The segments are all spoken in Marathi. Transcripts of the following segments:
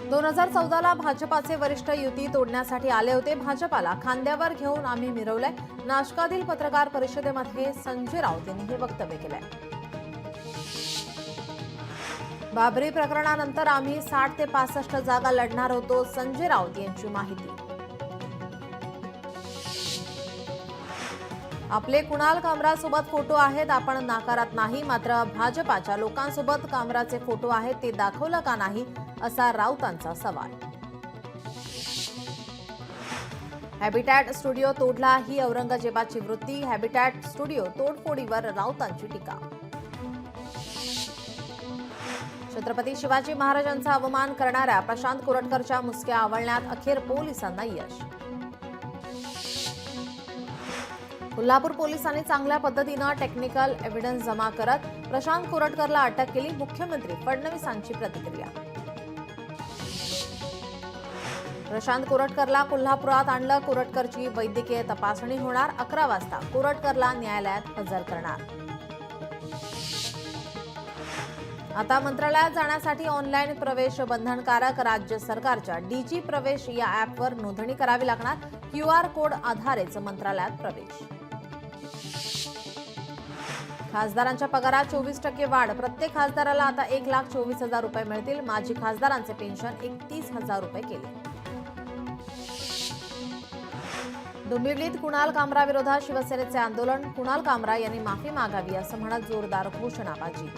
2014ला भाजपाचे वरिष्ठ युती तोडण्यासाठी आले होते. भाजपाला खांद्यावर घेऊन आम्ही मिरवलंय. नाशकातील पत्रकार परिषदेमध्ये संजय राऊत यांनी हे वक्तव्य केलंय. बाबरी प्रकरणानंतर आम्ही 60 ते 65 जागा लढणार होतो. संजय राऊत यांची माहिती. आपले कुणाल कामरासोबत फोटो आहेत, आपण नाकारत नाही, मात्र भाजपाच्या लोकांसोबत कामराचे फोटो आहेत ते दाखवलं का नाही, असा राऊतांचा सवाल. हॅबिटॅट स्टुडिओ तोडला ही औरंगजेबाची वृत्ती. हॅबिटॅट स्टुडिओ तोडफोडीवर राऊतांची टीका. छत्रपती शिवाजी महाराजांचा अवमान करणाऱ्या प्रशांत कोरटकरच्या मुसक्या आवळण्यात अखेर पोलिसांना यश. कोल्हापूर पोलिसांनी चांगल्या पद्धतीनं टेक्निकल एव्हिडन्स जमा करत प्रशांत कोरटकरला अटक केली. मुख्यमंत्री फडणवीसांची प्रतिक्रिया. प्रशांत कोरटकरला कोल्हापुरात आणलं. कोरटकरची वैद्यकीय तपासणी होणार. 11 वाजता कोरटकरला न्यायालयात हजर करणार. आता मंत्रालयात जाण्यासाठी ऑनलाईन प्रवेश बंधनकारक. राज्य सरकारच्या डीजी प्रवेश या ॲपवर नोंदणी करावी लागणार. QR कोड आधारेच मंत्रालयात प्रवेश. खासदारांच्या पगारात 24% वाढ. प्रत्येक खासदाराला आता 1,24,000 रुपये मिळतील. माजी खासदारांचे पेन्शन 31,000 रुपये केले. डोंबिवलीत कुणाल कामराविरोधात शिवसेनेचे आंदोलन. कुणाल कामरा यांनी माफी मागावी असं म्हणत जोरदार घोषणाबाजी.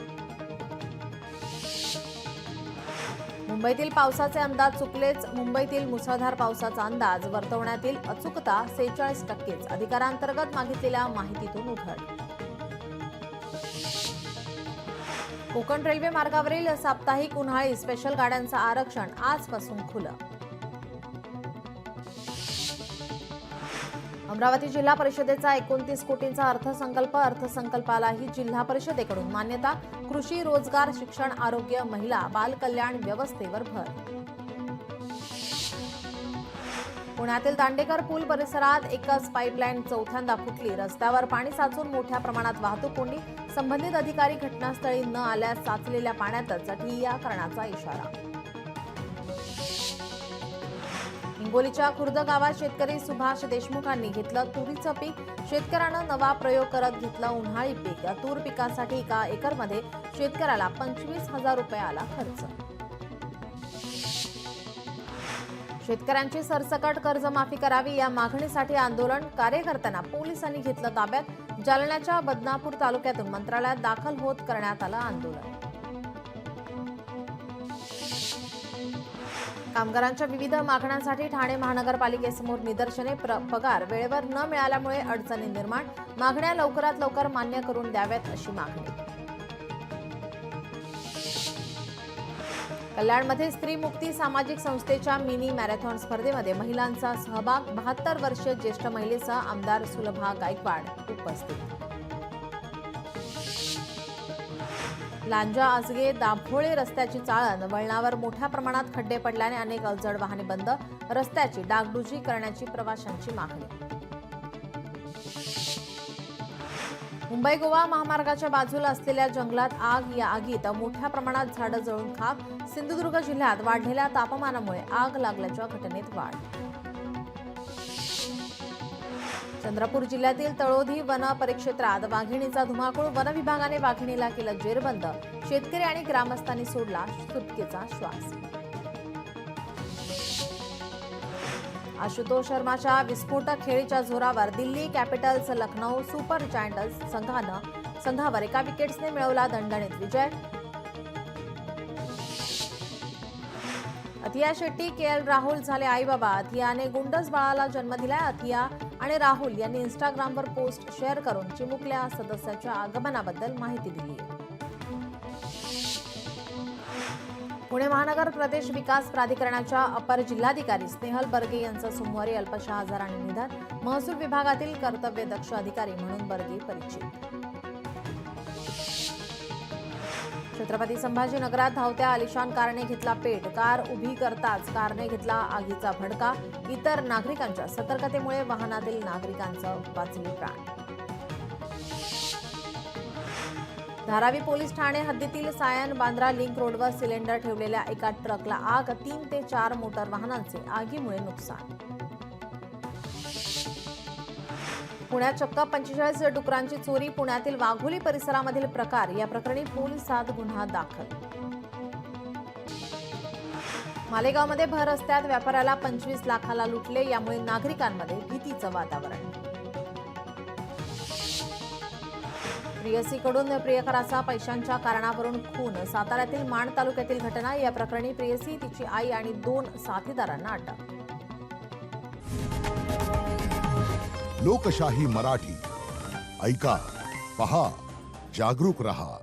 मुंबईतील पावसाचे अंदाज चुकलेच. मुंबईतील मुसळधार पावसाचा अंदाज वर्तवण्यातील अचूकता 46%च. अधिकारांतर्गत मागितलेल्या माहितीतून उघड. कोकण रेल्वे मार्गावरील साप्ताहिक उन्हाळी स्पेशल गाड्यांचं आरक्षण आजपासून खुलं. अमरावती जिल्हा परिषदेचा 29 कोटींचा अर्थसंकल्प. अर्थसंकल्पालाही जिल्हा परिषदेकडून मान्यता. कृषी, रोजगार, शिक्षण, आरोग्य, महिला, बालकल्याण व्यवस्थेवर भर. पुण्यातील दांडेकर पूल परिसरात एकच पाईपलाईन चौथ्यांदा फुटली. रस्त्यावर पाणी साचून मोठ्या प्रमाणात वाहतूक कोंडी. संबंधित अधिकारी घटनास्थळी न आल्यास साचलेल्या पाण्यातच ठिय्या करण्याचा इशारा. हिंगोलीच्या खुर्द गावात शेतकरी सुभाष देशमुखांनी घेतलं तुरीचं पीक. शेतकऱ्यानं नवा प्रयोग करत घेतलं उन्हाळी पीक. या तूर पिकासाठी एका एकरमध्ये शेतकऱ्याला 25,000 रुपये आला खर्च. शेतकऱ्यांची सरसकट कर्जमाफी करावी या मागणीसाठी आंदोलन. कार्यकर्त्यांना पोलिसांनी घेतलं ताब्यात. जालन्याच्या बदनापूर तालुक्यातून मंत्रालयात दाखल होत करण्यात आलं आंदोलन. कामगारांच्या विविध मागण्यांसाठी ठाणे महानगरपालिकेसमोर निदर्शने. पगार वेळेवर न मिळाल्यामुळे अडचणी निर्माण. मागण्या लवकरात लवकर मान्य करून द्याव्यात अशी मागणी. कल्याणमध्ये स्त्री मुक्ती सामाजिक संस्थेच्या मिनी मॅरेथॉन स्पर्धेमध्ये महिलांचा सहभाग. 72 वर्षीय ज्येष्ठ महिलेसह आमदार सुलभा गायकवाड उपस्थित. लांजा आजगे दाभोळे रस्त्याची चाळण. वळणावर मोठ्या प्रमाणात खड्डे पडल्याने अनेक अवजड वाहने बंद. रस्त्याची डागडुजी करण्याची प्रवाशांची मागणी. मुंबई गोवा महामार्गाच्या बाजूला असलेल्या जंगलात आग. या आगीत मोठ्या प्रमाणात झाडं जळून खाक. सिंधुदुर्ग जिल्ह्यात वाढलेल्या तापमानामुळे आग लागल्याच्या घटनेत वाढ. चंद्रपूर जिल्ह्यातील तळोधी वन परिक्षेत्रात वाघिणीचा धुमाकूळ. वन विभागाने वाघिणीला केलं जेरबंद. शेतकरी आणि ग्रामस्थांनी सोडला सुटकेचा श्वास. आशुतोष शर्माच्या विस्फोटक खेळीच्या जोरावर Delhi Capitals Lucknow super giants संघावर एका विकेट्सने मिळवला दणदणीत विजय. अथिया शेट्टी, KL राहुल झाले आई बाबा. अथियाने गुंडस बाळाला जन्म दिलाय. अथिया आणि राहुल यांनी इंस्टाग्रामवर पोस्ट शेअर करून चिमुकल्या सदस्याच्या आगमनाबद्दल माहिती दिली. पुणे महानगर प्रदेश विकास प्राधिकरणाच्या अपर जिल्हाधिकारी स्नेहल बर्गे यांचं सोमवारी अल्पशा आजाराने निधन. महसूल विभागातील कर्तव्यदक्ष अधिकारी म्हणून बर्गे परिचित. छत्रपती संभाजीनगरात धावत्या आलिशान कारने घेतला पेट. कार उभी करताच कारने घेतला आगीचा भडका. इतर नागरिकांच्या सतर्कतेमुळे वाहनातील नागरिकांचा वाचले प्राण. धारावी पोलीस ठाणे हद्दीतील सायन बांद्रा लिंक रोडवर सिलेंडर ठेवलेल्या एका ट्रकला आग, 3 ते 4 मोटार वाहनांचे आगीमुळे नुकसान. पुण्यात चक्क 45 डुकरांची चोरी. पुण्यातील वाघोली परिसरामधील प्रकार. या प्रकरणी पोलिसात गुन्हा दाखल. मालेगावमध्ये भर रस्त्यात व्यापाऱ्याला 25 लाखाला लुटले. यामुळे नागरिकांमध्ये भीतीचं वातावरण. प्रेयसीकडून प्रियकराचा पैशांच्या कारणावरून खून. साताऱ्यातील माण तालुक्यातील घटना. या प्रकरणी प्रेयसी, तिची आई आणि 2 साथीदारांना अटक. लोकशाही मराठी ऐका, पहा, जागरूक रहा.